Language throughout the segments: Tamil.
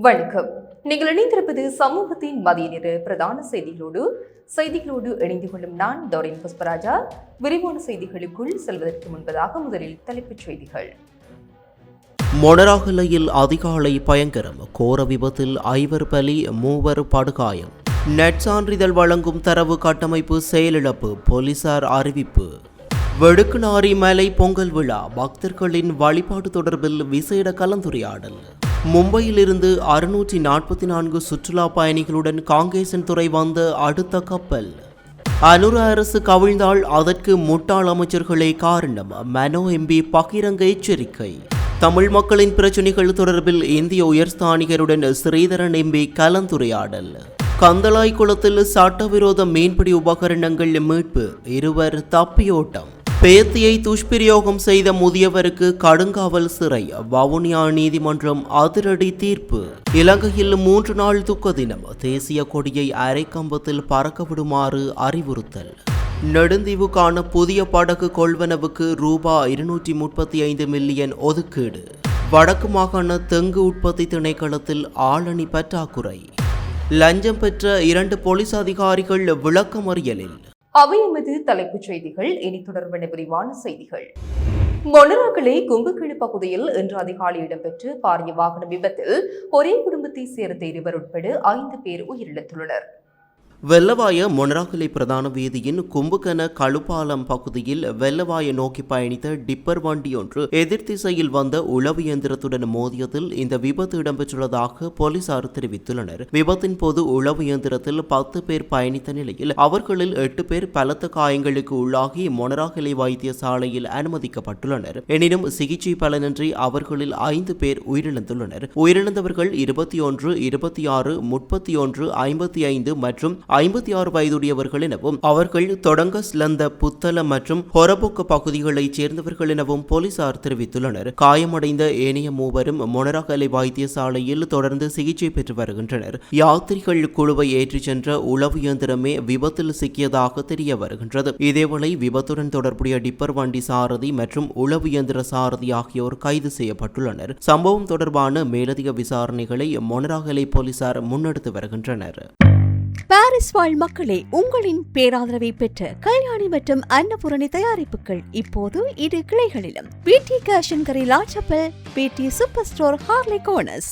வணக்கம். நீங்கள் இணைந்திருப்பது சமூகத்தின் மதிய நேர பிரதான செய்திகளோடு இணைந்து கொள்ளும் நான் டோரின் புஷ்பராஜா. விரிவான செய்திகளுக்குள் செல்வதற்கு முன்பதாக முதலில் தலைப்புச் செய்திகள். மொனராகலையில் அதிகாலை பயங்கரம், கோர விபத்தில் 5 பலி, 3 படுகாயம். நெட் சான்றிதழ் வழங்கும் தரவு கட்டமைப்பு செயலிழப்பு, போலீசார் அறிவிப்பு. வெடுக்குநாரி மலை பொங்கல் விழா, பக்தர்களின் வழிபாடு தொடர்பில் விசேட கலந்துரையாடல். மும்பையிலிருந்து 644 சுற்றுலா பயணிகளுடன் காங்கேசன் துறை வந்த அடுத்த கப்பல். அனுர அரசு கவிழ்ந்தால் அதற்கு முட்டாள் அமைச்சர்களே காரணம், மனோ எம்பி பகிரங்க எச்சரிக்கை. தமிழ் மக்களின் பிரச்சினைகள் தொடர்பில் இந்திய உயர்ஸ்தானிகருடன் ஸ்ரீதரன் எம்பி கலந்துரையாடல். கந்தளாய் குளத்தில் சட்டவிரோத மீன்பிடி உபகரணங்கள் மீட்பு, 2 தப்பியோட்டம். பேத்தியை துஷ்பிரயோகம் செய்த முதியவருக்கு கடுங்காவல் சிறை, வவுனியா நீதிமன்றம் அதிரடி தீர்ப்பு. இலங்கையில் 3 நாள் துக்க தினம், தேசிய கொடியை அரைக்கம்பத்தில் பறக்க விடுமாறு அறிவுறுத்தல். நெடுந்தீவுக்கான புதிய படகு கொள்வனவுக்கு ரூபாய் 235 மில்லியன் ஒதுக்கீடு. வடக்கு மாகாண தெங்கு உற்பத்தி திணைக்களத்தில் ஆளணி பற்றாக்குறை. லஞ்சம் பெற்ற 2 போலீஸ் அதிகாரிகள் விளக்கமறியலில். அவை எமது தலைப்புச் செய்திகள். இனி தொடர்பான விரிவான செய்திகள். மொனராகலை கும்புக்கிழு பகுதியில் இன்று அதிகாலை இடம்பெற்ற பாரிய வாகன விபத்தில் ஒரே குடும்பத்தை சேர்ந்த 2 உட்பட 5 பேர் உயிரிழந்துள்ளனர். வெள்ளவாய மொனராகலை பிரதான வீதியின் கும்புகன கழுப்பாலம் பகுதியில் வெள்ளவாய நோக்கி பயணித்த டிப்பர் வண்டி ஒன்று எதிர் திசையில் வந்த உளவு இயந்திரத்துடன் மோதியதில் இந்த விபத்து இடம்பெற்றுள்ளதாக போலீசார் தெரிவித்துள்ளனர். விபத்தின் போது உளவு இயந்திரத்தில் 10 பேர் பயணித்த நிலையில் அவர்களில் 8 பேர் பலத்த காயங்களுக்கு உள்ளாகி மொனராகலை வைத்தியசாலையில் அனுமதிக்கப்பட்டுள்ளனர். எனினும் சிகிச்சை பலனின்றி அவர்களில் 5 பேர் உயிரிழந்துள்ளனர். உயிரிழந்தவர்கள் 21, 26, 31, 55 மற்றும் 56 வயதுடையவர்கள் எனவும் அவர்கள் தொடங்க ஸ்லந்த புத்தள மற்றும் ஹொரபொக்க பகுதிகளைச் சேர்ந்தவர்கள் எனவும் போலீசார் தெரிவித்துள்ளனர். காயமடைந்த ஏனைய 3 மொனராகலை வைத்தியசாலையில் தொடர்ந்து சிகிச்சை பெற்று வருகின்றனர். யாத்திரிகள் குழுவை ஏற்றிச் சென்ற உளவு இயந்திரமே விபத்தில் சிக்கியதாக தெரிய வருகின்றது. இதேவேளை விபத்துடன் தொடர்புடைய டிப்பர் வண்டி சாரதி மற்றும் உளவு இயந்திர சாரதி ஆகியோர் கைது செய்யப்பட்டுள்ளனர். சம்பவம் தொடர்பான மேலதிக விசாரணைகளை மொனராகலை போலீசார் முன்னெடுத்து வருகின்றனர். பாரிஸ் வாழ் மக்களே, உங்களின் பேராதரவை பெற்ற கல்யாணி மற்றும் அன்னபூரணி தயாரிப்புகள் இப்போது 2 கிளைகளிலும். PD cash and carry La Chapelle, PD super store, ஹார்லி கோனஸ்.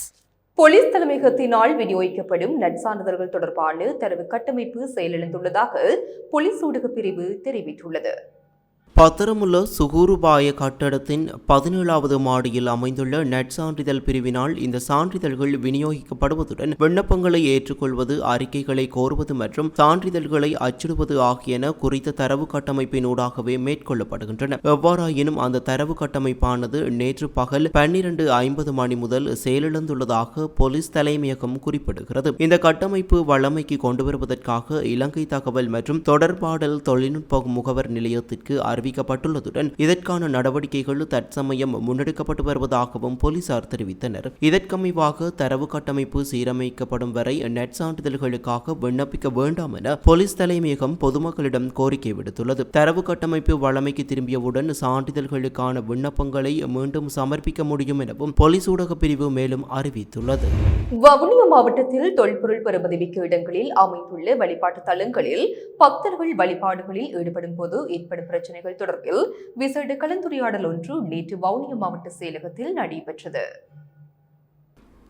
போலீஸ் தலைமையகத்தினால் விநியோகிக்கப்படும் நற்சான்றிதழ்கள் தொடர்பான தரவு கட்டமைப்பு செயலிழந்துள்ளதாக போலீஸ் ஊடகப் பிரிவு தெரிவித்துள்ளது. பத்திரமுள்ள சுகூருபாய கட்டடத்தின் 17வது மாடியில் அமைந்துள்ள நற்சான்றிதழ் பிரிவினால் இந்த சான்றிதழ்கள் விநியோகிக்கப்படுவதுடன் விண்ணப்பங்களை ஏற்றுக்கொள்வது, அறிக்கைகளை கோருவது மற்றும் சான்றிதழ்களை அச்சிடுவது ஆகியன குறித்த தரவு கட்டமைப்பினூடாகவே மேற்கொள்ளப்படுகின்றன. எவ்வாறாயினும் அந்த தரவு கட்டமைப்பானது நேற்று பகல் 12:50 மணி முதல் செயலிழந்துள்ளதாக போலீஸ் தலைமையகம் குறிப்பிடுகிறது. இந்த கட்டமைப்பு வழமைக்கு கொண்டுவருவதற்காக இலங்கை தகவல் மற்றும் தொடர்பாடல் தொழில்நுட்ப முகவர் நிலையத்திற்கு அறிவிக்கப்பட்டுள்ளதுடன் இதற்கான நடவடிக்கைகள் தற்சமயம் முன்னெடுக்கப்பட்டு வருவதாகவும் போலீசார் தெரிவித்தனர். இதற்கமைவாக தரவு கட்டமைப்பு சீரமைக்கப்படும் வரை நெட் சான்றிதழ்களுக்காக விண்ணப்பிக்க வேண்டாம் என போலீஸ் தலைமையகம் பொதுமக்களிடம் கோரிக்கை விடுத்துள்ளது. தரவு கட்டமைப்பு வழமைக்கு திரும்பியவுடன் சான்றிதழ்களுக்கான விண்ணப்பங்களை மீண்டும் சமர்ப்பிக்க முடியும் எனவும் போலீஸ் ஊடக பிரிவு மேலும் அறிவித்துள்ளது. வவுனியா மாவட்டத்தில் தொல்பொருள் பெறுமதிமிக்க இடங்களில் அமைந்துள்ள வழிபாட்டு தலங்களில் பக்தர்கள் வழிபாடுகளில் ஈடுபடும் போது ஏற்படும் பிரச்சனைகள் தொடர்பில் விசேட கலந்துரையாடல் ஒன்று நேற்று வவுனியா மாவட்ட செயலகத்தில் நடைபெற்றது.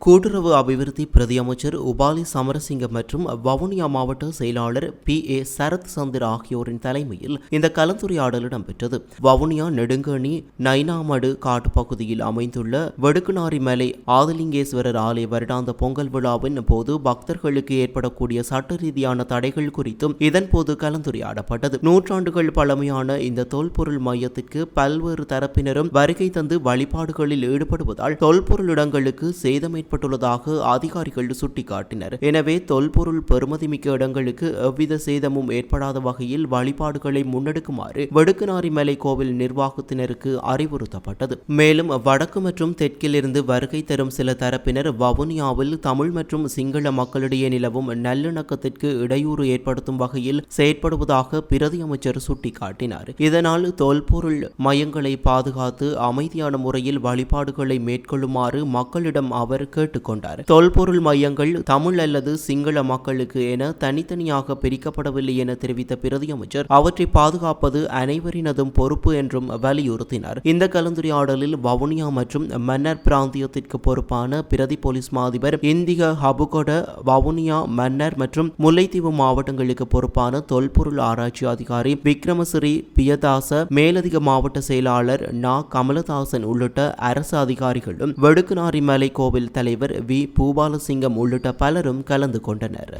கூட்டுறவு அபிவிருத்தி பிரதி அமைச்சர் உபாலி சமரசிங்க மற்றும் வவுனியா மாவட்ட செயலாளர் PA சரத் சந்திர ஆகியோரின் தலைமையில் இந்த கலந்துரையாடல் இடம்பெற்றது. வவுனியா நெடுங்கணி நைனாமடு காட்டு பகுதியில் அமைந்துள்ள வெடுக்குநாரி மலை ஆதிலிங்கேஸ்வரர் ஆலய வருடாந்த பொங்கல் விழாவின் போது பக்தர்களுக்கு ஏற்படக்கூடிய சட்ட ரீதியான தடைகள் குறித்தும் இதன்போது கலந்துரையாடப்பட்டது. நூற்றாண்டுகள் பழமையான இந்த தொல்பொருள் மையத்திற்கு பல்வேறு தரப்பினரும் வருகை தந்து வழிபாடுகளில் ஈடுபடுவதால் தொல்பொருள் இடங்களுக்கு சேதம் ஏற்பட்டுள்ளதாக அதிகாரிகள் சுட்டிக்காட்டினர். எனவே தொல்பொருள் பெறுமதிமிக்க இடங்களுக்கு எவ்வித சேதமும் ஏற்படாத வகையில் வழிபாடுகளை முன்னெடுக்குமாறு வெடுக்குநாரி மலை கோவில் நிர்வாகத்தினருக்கு அறிவுறுத்தப்பட்டது. மேலும் வடக்கு மற்றும் தெற்கில் இருந்து வருகை தரும் சில தரப்பினர் வவுனியாவில் தமிழ் மற்றும் சிங்கள மக்களிடையே நிலவும் நல்லிணக்கத்திற்கு இடையூறு ஏற்படுத்தும் வகையில் செயற்படுவதாக பிரதி அமைச்சர் சுட்டிக்காட்டினார். இதனால் தொல்பொருள் மையங்களை பாதுகாத்து அமைதியான முறையில் வழிபாடுகளை மேற்கொள்ளுமாறு மக்களிடம் அவர் கேட்டுக்கொண்டார். தொல்பொருள் மையங்கள் தமிழ் அல்லது சிங்கள மக்களுக்கு என தனித்தனியாக பிரிக்கப்படவில்லை என தெரிவித்த பிரதி அமைச்சர் அவற்றை பாதுகாப்பது அனைவரினதும் பொறுப்பு என்றும் வலியுறுத்தினார். இந்த கலந்துரையாடலில் வவுனியா மற்றும் மன்னர் பிராந்தியத்திற்கு பொறுப்பான பிரதி போலீஸ் மாதிபர் இந்திக ஹபுகொட, வவுனியா, மன்னர் மற்றும் முல்லைத்தீவு மாவட்டங்களுக்கு பொறுப்பான தொல்பொருள் ஆராய்ச்சி அதிகாரி விக்ரமசிறி பியதாச, மேலதிக மாவட்ட செயலாளர் நா கமலதாசன் உள்ளிட்ட அரசு அதிகாரிகளும் வெடுக்குநாரி மலை கோவில் தலைவர் வி பூபாலசிங்கம் உள்ளிட்ட பலரும் கலந்து கொண்டனர்.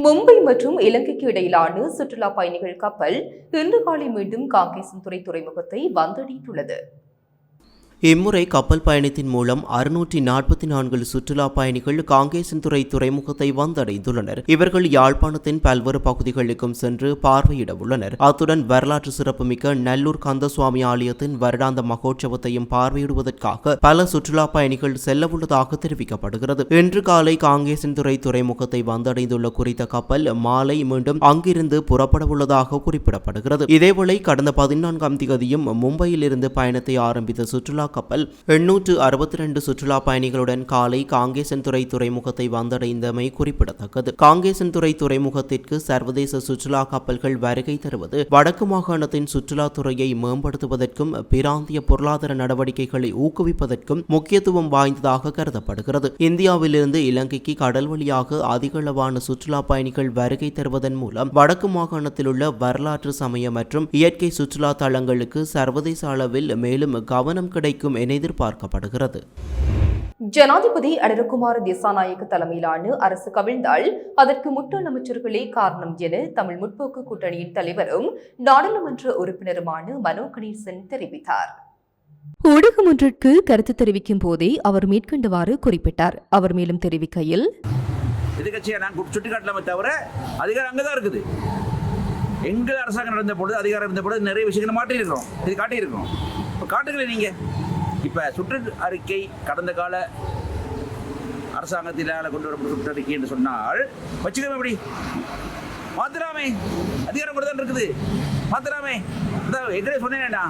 மும்பை மற்றும் இலங்கைக்கு இடையிலான சுற்றுலா பயணிகள் கப்பல் இன்று காலை மீண்டும் காங்கேசன்துறை துறைமுகத்தை வந்தடைந்துள்ளது. இம்முறை கப்பல் பயணத்தின் மூலம் 644 சுற்றுலா பயணிகள் காங்கேசன்துறை துறைமுகத்தை வந்தடைந்துள்ளனர். இவர்கள் யாழ்ப்பாணத்தின் பல்வேறு பகுதிகளுக்கும் சென்று பார்வையிட உள்ளனர். அத்துடன் வரலாற்று சிறப்புமிக்க நல்லூர் கந்தசுவாமி ஆலயத்தின் வருடாந்த மகோற்சவத்தையும் பார்வையிடுவதற்காக பல சுற்றுலா பயணிகள் செல்லவுள்ளதாக தெரிவிக்கப்படுகிறது. இன்று காலை காங்கேசன்துறை துறைமுகத்தை வந்தடைந்துள்ள குறித்த கப்பல் மாலை மீண்டும் அங்கிருந்து புறப்படவுள்ளதாக குறிப்பிடப்படுகிறது. இதேவேளை கடந்த 14ஆம் தேதியும் மும்பையில் இருந்து பயணத்தை ஆரம்பித்த சுற்றுலா கப்பல் 862 சுற்றுலா பயணிகளுடன் காலை காங்கேசன்துறை துறைமுகத்தை வந்தடைந்தமை குறிப்பிடத்தக்கது. காங்கேசன்துறை துறைமுகத்திற்கு சர்வதேச சுற்றுலா கப்பல்கள் வருகை தருவது வடக்கு மாகாணத்தின் சுற்றுலாத்துறையை மேம்படுத்துவதற்கும் பிராந்திய பொருளாதார நடவடிக்கைகளை ஊக்குவிப்பதற்கும் முக்கியத்துவம் வாய்ந்ததாக கருதப்படுகிறது. இந்தியாவிலிருந்து இலங்கைக்கு கடல் வழியாக அதிகளவான சுற்றுலா பயணிகள் வருகை தருவதன் மூலம் வடக்கு மாகாணத்தில் உள்ள வரலாற்று, சமய மற்றும் இயற்கை சுற்றுலா தளங்களுக்கு சர்வதேச அளவில் மேலும் கவனம் கிடைக்கும் என எதிர்பார்க்கப்படுகிறது. ஜனாதிபதி அனுரகுமார திசாநாயக்க தலைமையிலான அரசு கவிழ்ந்தால் அதற்கு முன்னாள் அமைச்சர்களே காரணம் என தமிழ் முற்போக்கு கூட்டணியின் தலைவரும் நாடாளுமன்ற உறுப்பினருமான மனோ கணேசன் தெரிவித்தார். ஊடகம் ஒன்றிற்கு கருத்து தெரிவிக்கும் போதே அவர் மேற்கண்டவாறு குறிப்பிட்டார். அவர் மேலும் தெரிவிக்கையில், எதிர்கட்சியை நான் சுட்டிக்காட்டலாமே தவிர அதிகாரம் அங்கதான் இருக்குது. எங்கள் அரசாங்கம் நடந்த பொழுது, அதிகாரம் இருந்த பொழுது நிறைய விஷயங்களை மாற்றியிருக்கிறோம், இது காட்டியிருக்கிறோம். இப்போ காட்டுங்களே நீங்கள். இப்போ சுற்று அறிக்கை கடந்த கால அரசாங்கத்தினால் கொண்டு வரப்பட்ட சுற்றறிக்கை என்று சொன்னால் வச்சுக்கவே எப்படி மாத்திராமே, அதிகாரம் கூட தான் இருக்குது, மாத்திராமே. எங்கே சொன்னேன்னா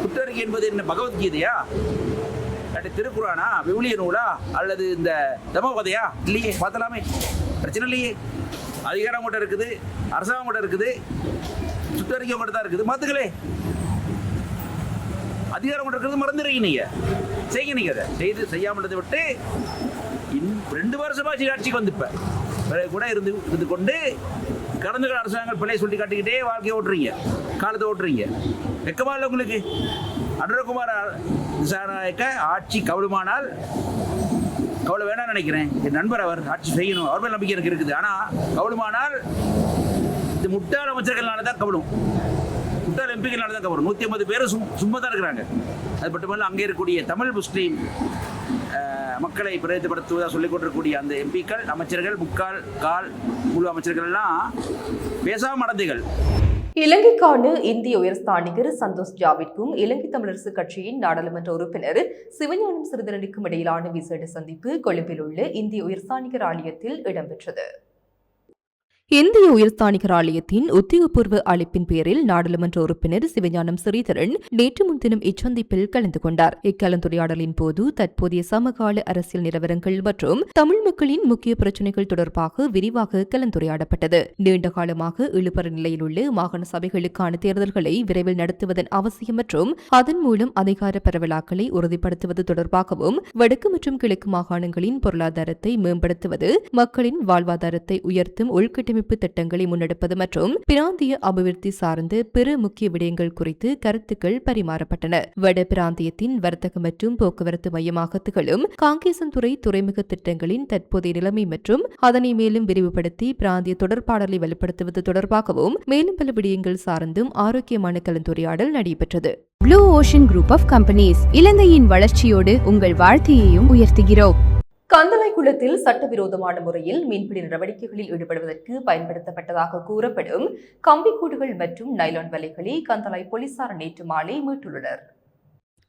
சுற்றறிக்கை என்பது என்ன பகவத்கீதையா, திருக்குறானா, விவிலிய நூலா, அல்லது இந்த தமோகதையா? இல்லையே, மாத்தலாமே, பிரச்சனை இல்லையே. அதிகாரம் கூட இருக்குது, அரசாங்கம் கூட இருக்குது, சுற்றறிக்கை கூட தான் இருக்குது, மாத்துக்களே. அதிகாரம் கூட இருக்கிறது மறந்துடுறீங்க நீங்க, செய்யுங்க. நீங்க அதை செய்யாமல் விட்டு 2 வருஷமா ஆட்சிக்கு வந்து இப்ப கூட இருந்து கொண்டு கடந்த கால அரசாங்கம் பிள்ளை சொல்லி காட்டிக்கிட்டே வாழ்க்கையை ஓட்டுறீங்க, காலத்தை ஓட்டுறீங்க. வெக்கமா இல்லை உங்களுக்கு? அனுரகுமார திசாநாயக்க ஆட்சி கவலுமானால், கவலை வேணாம்னு நினைக்கிறேன், என் நண்பர் அவர் ஆட்சி செய்யணும், அவர் மேல் நம்பிக்கை எனக்கு இருக்குது. ஆனால் கவலுமானால் இந்த முட்டாள் அமைச்சர்களால தான் கவலும், முட்டாள் எம்பிக்களால தான் கவரும். 150 பேரும் சும்மா தான் இருக்கிறாங்க. அது மட்டுமல்ல, அங்கே இருக்கக்கூடிய தமிழ் முஸ்லீம் மக்களை பிரதிபடுத்துவதாக சொல்லிக் கொண்டிருக்கக்கூடிய அந்த எம்பிக்கள், அமைச்சர்கள், முழு அமைச்சர்கள் எல்லாம் பேசாம மடந்தைகள். இலங்கைக்கான இந்திய உயர்ஸ்தானிகர் சந்தோஷ் ஜாவிற்கும் இலங்கை தமிழரசு கட்சியின் நாடாளுமன்ற உறுப்பினர் சிவஞானம் சிறிதரனுக்கும் இடையிலான விசேட சந்திப்பு கொழும்பில் உள்ள இந்திய உயர்ஸ்தானிகர் ஆலயத்தில் இடம்பெற்றது. இந்திய உயர்ஸ்தானிகர் ஆலயத்தின் உத்தியோகபூர்வ அழைப்பின் பேரில் நாடாளுமன்ற உறுப்பினர் சிவஞானம் ஸ்ரீதரன் நேற்று முன்தினம் இச்சந்திப்பில் கலந்து கொண்டார். இக்கலந்துரையாடலின் போது தற்போதைய சமகால அரசியல் நிலவரங்கள் மற்றும் தமிழ் மக்களின் முக்கிய பிரச்சினைகள் தொடர்பாக விரிவாக கலந்துரையாடப்பட்டது. நீண்ட காலமாக இழுபற நிலையில் உள்ள மாகாண சபைகளுக்கான தேர்தல்களை விரைவில் நடத்துவதன் அவசியம் மற்றும் அதன் மூலம் அதிகார பரவலாக்கலை உறுதிப்படுத்துவது தொடர்பாகவும், வடக்கு மற்றும் கிழக்கு மாகாணங்களின் பொருளாதாரத்தை மேம்படுத்துவது, மக்களின் வாழ்வாதாரத்தை உயர்த்தும் உள்கட்டமைப்பு திட்டங்களை முன்னெடுப்பது மற்றும் பிராந்திய அபிவிருத்தி சார்ந்த பிற முக்கிய விடயங்கள் குறித்து கருத்துக்கள் பரிமாறப்பட்டன. வட பிராந்தியத்தின் வர்த்தக மற்றும் போக்குவரத்து மையமாக திகழும் காங்கேசன்துறை துறைமுக திட்டங்களின் தற்போதைய நிலைமை மற்றும் அதனை மேலும் விரிவுபடுத்தி பிராந்திய தொடர்பாடலை வலுப்படுத்துவது தொடர்பாகவும் மேலும் பல விடயங்கள் சார்ந்தும் ஆரோக்கியமான கலந்துரையாடல் நடைபெற்றது. Blue ocean group of companies இலங்கையின் வளர்ச்சியோடு உங்கள் வாழ்க்கையையும் உயர்த்துகிறோம். கந்தளாய்குளத்தில் சட்டவிரோதமான முறையில் மீன்பிடி நடவடிக்கைகளில் ஈடுபடுவதற்கு பயன்படுத்தப்பட்டதாக கூறப்படும் கம்பிக்கூடுகள் மற்றும் நைலான் வலைகளை கந்தளாய் போலீசார் நேற்று மாலை மீட்டுள்ளனர்.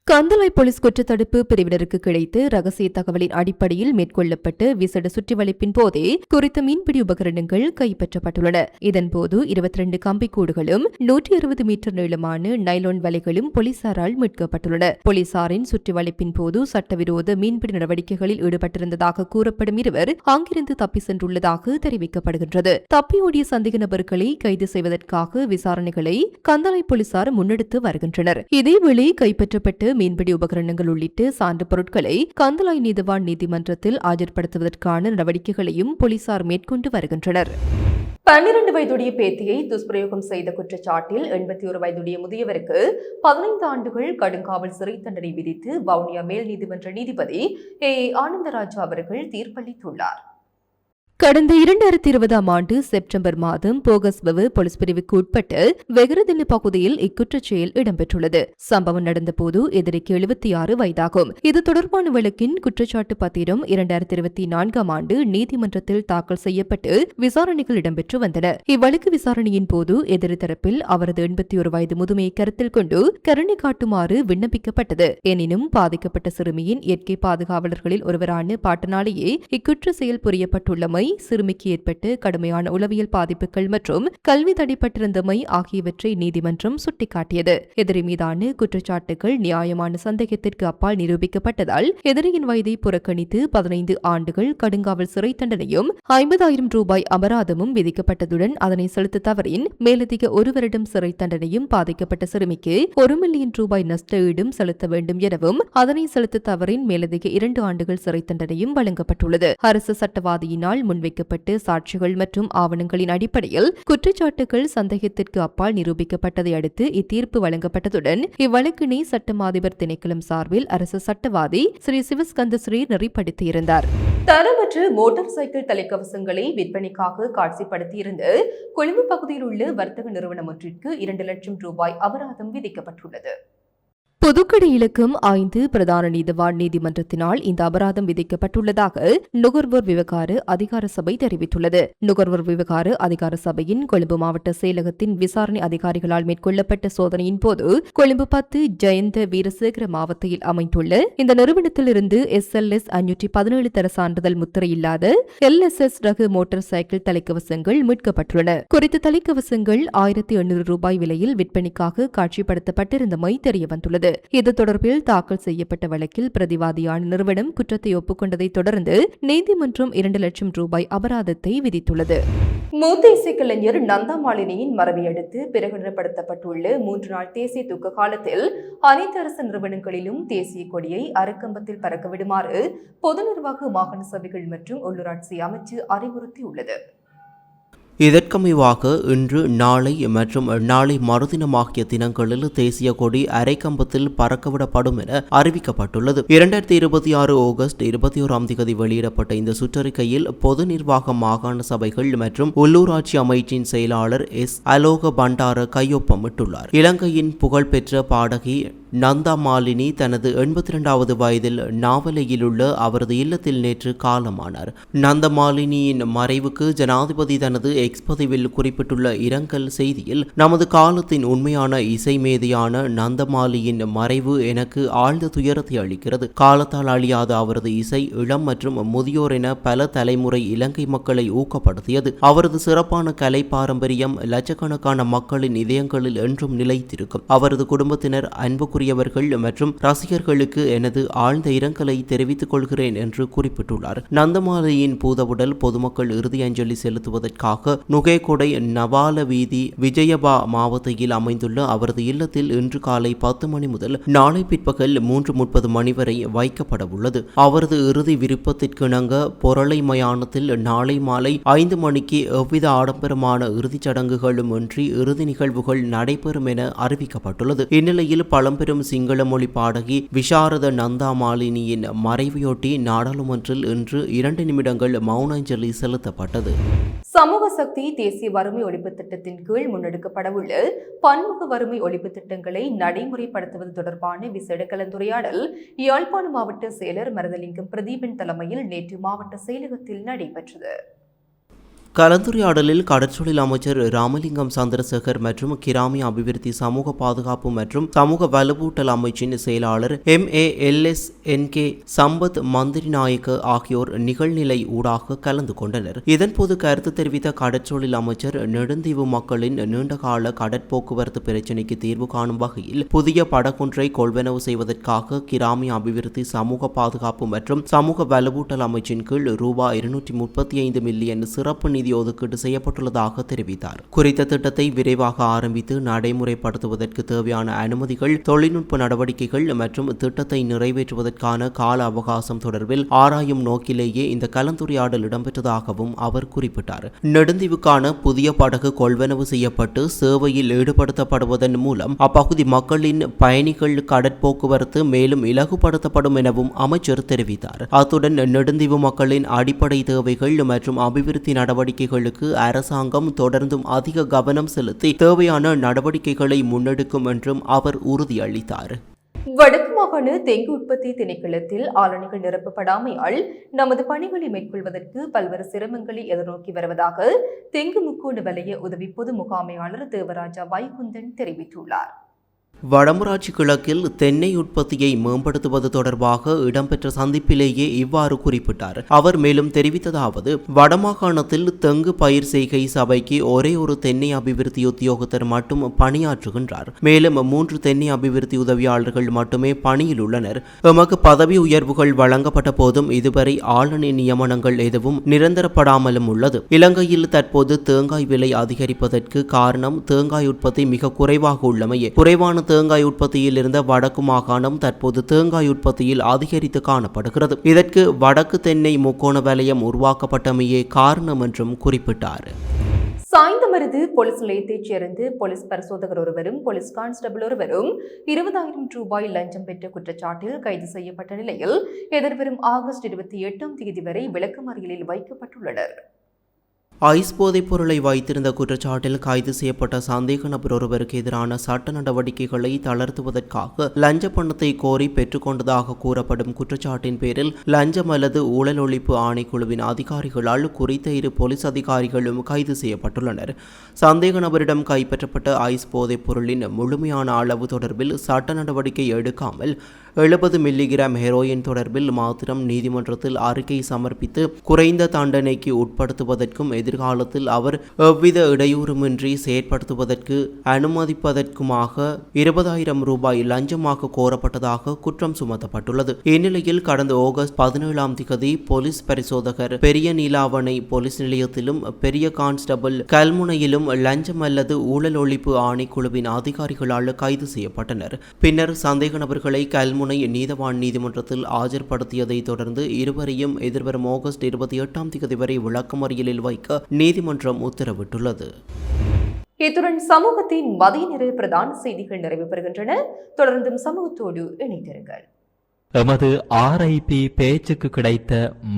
கந்தளாய் போலீஸ் குற்றத்தடுப்பு பிரிவினருக்கு கிடைத்த ரகசிய தகவலின் அடிப்படையில் மேற்கொள்ளப்பட்ட விசேட சுற்றிவளைப்பின் போதே குறித்த மீன்பிடி உபகரணங்கள் கைப்பற்றப்பட்டுள்ளன. இதன்போது 22 கம்பிக்கூடுகளும் 160 மீட்டர் நீளமான நைலோன் வலைகளும் போலீசாரால் மீட்கப்பட்டுள்ளன. போலீசாரின் சுற்றிவளைப்பின் போது சட்டவிரோத மீன்பிடி நடவடிக்கைகளில் ஈடுபட்டிருந்ததாக கூறப்படும் இருவர் அங்கிருந்து தப்பி சென்றுள்ளதாக தெரிவிக்கப்படுகின்றது. தப்பியோடிய சந்தேக நபர்களை கைது செய்வதற்காக விசாரணைகளை கந்தளாய் போலீசார் முன்னெடுத்து வருகின்றனர். இதேவேளை கைப்பற்றப்பட்ட மீன்பிடி உபகரணங்கள் உள்ளிட்ட சான்று பொருட்களை கந்தளாய் நீதிவான் நீதிமன்றத்தில் ஆஜர்படுத்துவதற்கான நடவடிக்கைகளையும் போலீசார் மேற்கொண்டு வருகின்றனர். 12 வயதுடைய பேத்தியை துஷ்பிரயோகம் செய்த குற்றச்சாட்டில் 81 வயதுடைய முதியவருக்கு 15 ஆண்டுகள் கடுங்காவல் சிறை தண்டனை விதித்து வவுனியா மேல் நீதிமன்ற நீதிபதி ஆனந்தராஜா அவர்கள் தீர்ப்பளித்துள்ளார். கடந்த 2020 ஆண்டு செப்டம்பர் மாதம் போகஸ்பவ போலீஸ் பிரிவுக்கு உட்பட்ட வெகரதின பகுதியில் இக்குற்றச் செயல் இடம்பெற்றுள்ளது. சம்பவம் நடந்தபோது எதிரிக்கு 76 வயதாகும். இது தொடர்பான வழக்கின் குற்றச்சாட்டு பத்திரம் 2024 ஆண்டு நீதிமன்றத்தில் தாக்கல் செய்யப்பட்டு விசாரணைகள் இடம்பெற்று வந்தன. இவ்வழக்கு விசாரணையின் போது எதிரி தரப்பில் அவரது 81 வயது முதுமையை கருத்தில் கொண்டு கருணை காட்டுமாறு விண்ணப்பிக்கப்பட்டது. எனினும் பாதிக்கப்பட்ட சிறுமியின் இயற்கை பாதுகாவலர்களில் ஒருவரான பாட்டனாலேயே இக்குற்ற செயல் புரியப்பட்டுள்ளமை சிறுமிக்கு ஏற்பட்டு கடுமையான உளவியல் பாதிப்புகள் மற்றும் கல்வி தடைப்பட்டிருந்தமை ஆகியவற்றை நீதிமன்றம் சுட்டிக்காட்டியது. எதிரி மீதான குற்றச்சாட்டுகள் நியாயமான சந்தேகத்திற்கு அப்பால் நிரூபிக்கப்பட்டதால் எதிரியின் வயதை புறக்கணித்து 15 ஆண்டுகள் கடுங்காவல் சிறை தண்டனையும் 50,000 ரூபாய் அபராதமும் விதிக்கப்பட்டதுடன் அதனை செலுத்த தவறின் மேலதிக 1 வருடம் சிறை தண்டனையும் பாதிக்கப்பட்ட சிறுமிக்கு 1 மில்லியன் ரூபாய் நஷ்ட ஈடும் செலுத்த வேண்டும் எனவும் அதனை செலுத்த தவறின் மேலதிக 2 ஆண்டுகள் சிறை தண்டனையும் வழங்கப்பட்டுள்ளது. அரசு சட்டவாதியினால் முன்வைக்கப்பட்டு சாட்சிகள் மற்றும் ஆவணங்களின் அடிப்படையில் குற்றச்சாட்டுகள் சந்தேகத்திற்கு அப்பால் நிரூபிக்கப்பட்டதை அடுத்து இத்தீர்ப்பு வழங்கப்பட்டதுடன் இவ்வழக்கினை சட்டமாதிபர் திணைக்களம் சார்பில் அரசு சட்டவாதி ஸ்ரீ சிவஸ்கந்த ஸ்ரீ நெறிப்படுத்தியிருந்தார். தரமற்ற மோட்டார் சைக்கிள் தலைக்கவசங்களை விற்பனைக்காக காட்சிப்படுத்தியிருந்து கொழும்பு பகுதியில் உள்ள வர்த்தக நிறுவனம் ஒன்றிற்கு 2 லட்சம் ரூபாய் அபராதம் விதிக்கப்பட்டுள்ளது. புதுக்கடை இலக்கம் 5 பிரதான நீதிவான் நீதிமன்றத்தினால் இந்த அபராதம் விதிக்கப்பட்டுள்ளதாக நுகர்வோர் விவகார அதிகார சபை தெரிவித்துள்ளது. நுகர்வோர் விவகார அதிகார சபையின் கொழும்பு மாவட்ட செயலகத்தின் விசாரணை அதிகாரிகளால் மேற்கொள்ளப்பட்ட சோதனையின் போது கொழும்பு 10 ஜெயந்த வீரசேகர மாவட்டத்தில் அமைந்துள்ள இந்த நிறுவனத்திலிருந்து SLS 517 தர சான்றிதழ் முத்திரையில்லாத LSS ரக மோட்டார் சைக்கிள் தலைக்கவசங்கள் மீட்கப்பட்டுள்ளன. குறித்த தலைக்கவசங்கள் 1800 ரூபாய் விலையில் விற்பனைக்காக காட்சிப்படுத்தப்பட்டிருந்தமை தெரியவந்துள்ளது. இது தொடர்பில் தாக்கல் செய்யப்பட்ட வழக்கில் பிரதிவாதியான நிறுவனம் குற்றத்தை ஒப்புக்கொண்டதை தொடர்ந்து நீதிமன்றம் 2 லட்சம் ரூபாய் அபராதத்தை விதித்துள்ளது. மூத்த இசைக்கலைஞர் நந்தா மாலினியின் மறைவை அடுத்து பிரகடனப்படுத்தப்பட்டுள்ள 3 நாள் தேசிய துக்க காலத்தில் அனைத்து அரசு நிறுவனங்களிலும் தேசிய கொடியை அரைக்கம்பத்தில் பறக்க விடுமாறு பொது நிர்வாக மாகாண சபைகள் மற்றும் உள்ளூராட்சி அமைச்சு அறிவுறுத்தியுள்ளது. இதற்கமைவாக இன்று நாளை மற்றும் நாளை மறுதினம் ஆகிய தினங்களில் தேசிய கொடி அரைக்கம்பத்தில் பறக்கவிடப்படும் என அறிவிக்கப்பட்டுள்ளது. 2026 ஆகஸ்ட் 21ஆம் தேதி வெளியிடப்பட்ட இந்த சுற்றறிக்கையில் பொது நிர்வாக மாகாண சபைகள் மற்றும் உள்ளூராட்சி அமைச்சின் செயலாளர் அலோக பண்டார கையொப்பமிட்டுள்ளார். இலங்கையின் புகழ்பெற்ற பாடகி நந்தா மாலினி தனது 82வது வயதில் நாவலையில் உள்ள அவரது இல்லத்தில் நேற்று காலமானார். நந்த மாலினியின் மறைவுக்கு ஜனாதிபதி தனது எக்ஸ் பதிவில் குறிப்பிட்டுள்ள இரங்கல் செய்தியில், நமது காலத்தின் உண்மையான இசை மேதையான நந்தமாலியின் மறைவு எனக்கு ஆழ்ந்த துயரத்தை அளிக்கிறது. காலத்தால் அழியாத அவரது இசை இளம் மற்றும் முதியோர் என பல தலைமுறை இலங்கை மக்களை ஊக்கப்படுத்தியது. அவரது சிறப்பான கலை பாரம்பரியம் லட்சக்கணக்கான மக்களின் இதயங்களில் என்றும் நிலைத்திருக்கும். அவரது குடும்பத்தினர் அன்புக்குரிய மற்றும் ரசிகர்களுக்கு எனது ஆழ்ந்த இரங்கலை தெரிவித்துக் கொள்கிறேன் என்று குறிப்பிட்டுள்ளார். நந்தமாலியின் பூதவுடல் பொதுமக்கள் இறுதி அஞ்சலி செலுத்துவதற்காக நுகேகொடை நவால வீதி விஜயபா மாவட்டத்தில் அமைந்துள்ள அவரது இல்லத்தில் இன்று காலை 10 மணி முதல் நாளை பிற்பகல் 3:30 மணி வரை வைக்கப்பட உள்ளது. அவரது இறுதி விருப்பத்திற்கிணங்க பொருளை மயானத்தில் நாளை மாலை 5 மணிக்கு எவ்வித ஆடம்பரமான இறுதிச் சடங்குகளும் இன்றி இறுதி நிகழ்வுகள் நடைபெறும் என அறிவிக்கப்பட்டுள்ளது. இந்நிலையில் பழம்பெரும் சிங்கள மொழி பாடகி விஷாரத நந்தா மாலினியின் மறைவையொட்டி நாடாளுமன்றில் இன்று 2 நிமிடங்கள் மௌன அஞ்சலி செலுத்தப்பட்டது. சமூக சக்தி தேசிய வறுமை ஒழிப்பு திட்டத்தின் கீழ் முன்னெடுக்கப்படவுள்ள பன்முக வறுமை ஒழிப்பு திட்டங்களை நடைமுறைப்படுத்துவது தொடர்பான விசேட கலந்துரையாடல் யாழ்ப்பாண மாவட்ட செயலர் மருதலிங்கம் பிரதீபன் தலைமையில் நேற்று மாவட்ட செயலகத்தில் நடைபெற்றது. கலந்துரையாடலில் கடற்றொழில் அமைச்சர் ராமலிங்கம் சந்திரசேகர் மற்றும் கிராமிய அபிவிருத்தி சமூக பாதுகாப்பு மற்றும் சமூக வலுவூட்டல் அமைச்சின் செயலாளர் MALSNK சம்பத் மந்திரிநாயக்க ஆகியோர் நிகழ்நிலை ஊடாக கலந்து கொண்டனர். இதன்போது கருத்து தெரிவித்த கடற்றொழில் அமைச்சர் நெடுந்தீவு மக்களின் நீண்டகால கடற்போக்குவரத்து பிரச்சினைக்கு தீர்வு காணும் வகையில் புதிய படகுன்றை கொள்வனவு செய்வதற்காக கிராமிய அபிவிருத்தி சமூக பாதுகாப்பு மற்றும் சமூக வலுவூட்டல் அமைச்சின் கீழ் ரூபாய் 235 மில்லியன் சிறப்பு நிதி ஒதுக்கீடு செய்யப்பட்டுள்ளதாக தெரிவித்தார். குறித்த திட்டத்தை விரைவாக ஆரம்பித்து நடைமுறைப்படுத்துவதற்கு தேவையான அனுமதிகள், தொழில்நுட்ப நடவடிக்கைகள் மற்றும் திட்டத்தை நிறைவேற்றுவதற்கான கால அவகாசம் தொடர்பில் ஆராயும் நோக்கிலேயே இந்த கலந்துரையாடல் இடம்பெற்றதாகவும் அவர் குறிப்பிட்டார். நெடுந்தீவுக்கான புதிய படகு கொள்வனவு செய்யப்பட்டு சேவையில் ஈடுபடுத்தப்படுவதன் மூலம் அப்பகுதி மக்களின் பயணிகள் கடற்போக்குவரத்து மேலும் இலகுபடுத்தப்படும் எனவும் அமைச்சர் தெரிவித்தார். அத்துடன் நெடுந்தீவு மக்களின் அடிப்படை தேவைகள் மற்றும் அபிவிருத்தி நடவடிக்கைகளுக்கு அரசாங்கம் தொடர்ந்தும் அதிக கவனம் செலுத்தி தேவையான நடவடிக்கைகளை முன்னெடுக்கும் என்றும் அவர் உறுதியளித்தார். வடக்கு மாகாண தெங்கு உற்பத்தி திணைக்களத்தில் ஆளணிகள் நிரப்பப்படாமையால் நமது பணிகளை மேற்கொள்வதற்கு பல்வேறு சிரமங்களை எதிர்நோக்கி வருவதாக தெங்கு முக்கோண வலய உதவி பொது முகாமையாளர் தேவராஜா வைகுந்தன் தெரிவித்துள்ளார். வடமராட்சி கிழக்கில் தென்னை உற்பத்தியை மேம்படுத்துவது தொடர்பாக இடம்பெற்ற சந்திப்பிலேயே இவ்வாறு குறிப்பிட்டார். அவர் மேலும் தெரிவித்ததாவது, வடமாகாணத்தில் தெங்கு பயிர் செய்கை சபைக்கு ஒரே ஒரு தென்னை அபிவிருத்தி உத்தியோகத்தர் மட்டும் பணியாற்றுகின்றார். மேலும் 3 தென்னை அபிவிருத்தி உதவியாளர்கள் மட்டுமே பணியில் உள்ளனர். எமக்கு பதவி உயர்வுகள் வழங்கப்பட்ட போதும் இதுவரை ஆளணி நியமனங்கள் எதுவும் நிரந்தரப்படாமலும் உள்ளது. இலங்கையில் தற்போது தேங்காய் விலை அதிகரிப்பதற்கு காரணம் தேங்காய் உற்பத்தி மிக குறைவாக உள்ளமையே. குறைவான தேங்காய் உற்பத்தியில் இருந்த வடக்கு மாகாணம் தற்போது தேங்காய் உற்பத்தியில் அதிகரித்து காணப்படுகிறது. இதற்கு வடக்கு தென்னை முக்கோண வலயம் உருவாக்கப்பட்டமையே காரணம் என்றும் குறிப்பிட்டார். சாய்ந்தமருது போலீஸ் நிலையத்தைச் சேர்ந்து போலீஸ் பரிசோதகர் ஒருவரும் போலீஸ் கான்ஸ்டபிள் ஒருவரும் 20,000 ரூபாய் லஞ்சம் பெற்ற குற்றச்சாட்டில் கைது செய்யப்பட்ட நிலையில் எதிர்வரும் ஆகஸ்ட் 28ஆம் தேதி வரை விளக்கமறியலில் வைக்கப்பட்டுள்ளனர். ஐஸ் போதைப் பொருளை வைத்திருந்த குற்றச்சாட்டில் கைது செய்யப்பட்ட சந்தேக நபர் ஒருவருக்கு எதிரான சட்ட நடவடிக்கைகளை தளர்த்துவதற்காக லஞ்ச பணத்தை கோரி பெற்றுக்கொண்டதாக கூறப்படும் குற்றச்சாட்டின் பேரில் லஞ்சம் அல்லது ஊழல் ஒழிப்பு ஆணைக்குழுவின் அதிகாரிகளால் குறித்த 2 போலீஸ் அதிகாரிகளும் கைது செய்யப்பட்டுள்ளனர். சந்தேக நபரிடம் கைப்பற்றப்பட்ட ஐஸ் போதைப் பொருளின் முழுமையான அளவு தொடர்பில் சட்ட நடவடிக்கை எடுக்காமல் 70 மில்லிகிராம் ஹெரோயின் தொடர்பில் மாத்திரம் நீதிமன்றத்தில் அறிக்கை சமர்ப்பித்து குறைந்த தண்டனைக்கு உட்படுத்துவதற்கும் எதிர்காலத்தில் அவர் எவ்வித இடையூறுமின்றி செயற்படுத்துவதற்கு அனுமதிப்பதற்குமாக 20,000 ரூபாய் லஞ்சமாக கோரப்பட்டதாக குற்றம் சுமத்தப்பட்டுள்ளது. இந்நிலையில் கடந்த ஆகஸ்ட் 17ஆம் தேதி போலீஸ் பரிசோதகர் பெரிய நீலாவணை போலீஸ் நிலையத்திலும் பெரிய கான்ஸ்டபிள் கல்முனையிலும் லஞ்சம் அல்லது ஊழல் ஒழிப்பு ஆணைக்குழுவின் அதிகாரிகளால் கைது செய்யப்பட்டனர். பின்னர் சந்தேக நபர்களை கல்முனை நீதவான் நீதிமன்றத்தில் ஆஜர்படுத்தியதை தொடர்ந்து இருவரையும் எதிர்வரும் ஆகஸ்ட் 28ஆம் தேதி வரை விளக்கமறியலில் வைக்க நீதிமன்றம் உத்தரவிட்டுள்ளது. இத்துடன் சமூகத்தின் மதிய நிறை பிரதான செய்திகள் நிறைவு பெறுகின்றன. தொடர்ந்தும் சமூகத்தோடு இணைந்திருங்கள். எமது RIP பேச்சுக்கு கிடைத்த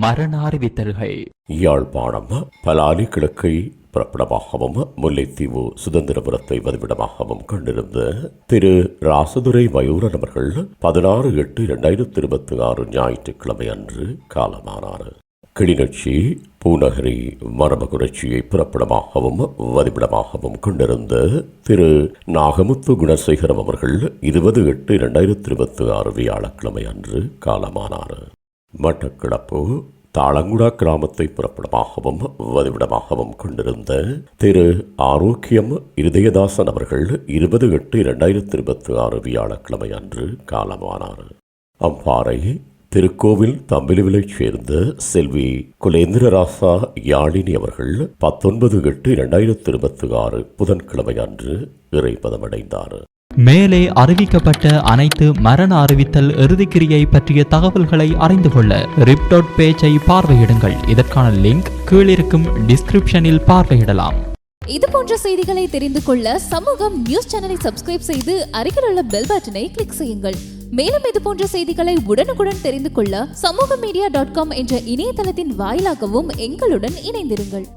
மரண அறிவித்தல்கள். யாழ்ப்பாணம் பலாலி கிழக்கை புறப்படமாகவும் முல்லைத்தீவு சுதந்திரபுரத்தை வதிவிடமாகவும் கொண்டிருந்த திரு ராசதுரை மயூரன் அவர்கள் 16/8/2026 ஞாயிற்றுக்கிழமை அன்று காலமானார். கிளிநொச்சி பூநகரி மரபகுரட்சியை புறப்படமாகவும் வதிவிடமாகவும் கொண்டிருந்த திரு நாகமுத்து குணசேகரம் அவர்கள் 20/8/2026 வியாழக்கிழமை அன்று காலமானார். மட்டக்களப்பு தாளங்குடா கிராமத்தை புறப்படமாகவும் வதிவிடமாகவும் கொண்டிருந்த திரு ஆரோக்கியம் இருதயதாசன் அவர்கள் 20/8/2026 வியாழக்கிழமை அன்று காலமானார். அம்பாறை திருக்கோவில் தம்பிலுவிலைச் சேர்ந்த செல்வி குலேந்திரராசா யாழினி அவர்கள் 19/8/2026 புதன்கிழமை அன்று இறைப்பதமடைந்தார். மேலே அறிவிக்கப்பட்ட அனைத்து மரண அறிவித்தல் இறுதிக்கிரியை பற்றிய தகவல்களை அறிந்து கொள்ள ரிப்டாட் பேஜை பார்வையிடுங்கள். இதற்கான லிங்க் கீழிருக்கும் டிஸ்கிரிப்ஷனில் பார்வையிடலாம். இது போன்ற செய்திகளை தெரிந்து கொள்ள சமூகம் நியூஸ் சேனலை சப்ஸ்கிரைப் செய்து அருகில் உள்ள பெல் பட்டனை கிளிக் செய்யுங்கள். மேலும் இது போன்ற செய்திகளை உடனுக்குடன் தெரிந்து கொள்ள சமூகமீடியா.com என்ற இணையதளத்தின் வாயிலாகவும் எங்களுடன் இணைந்திருங்கள்.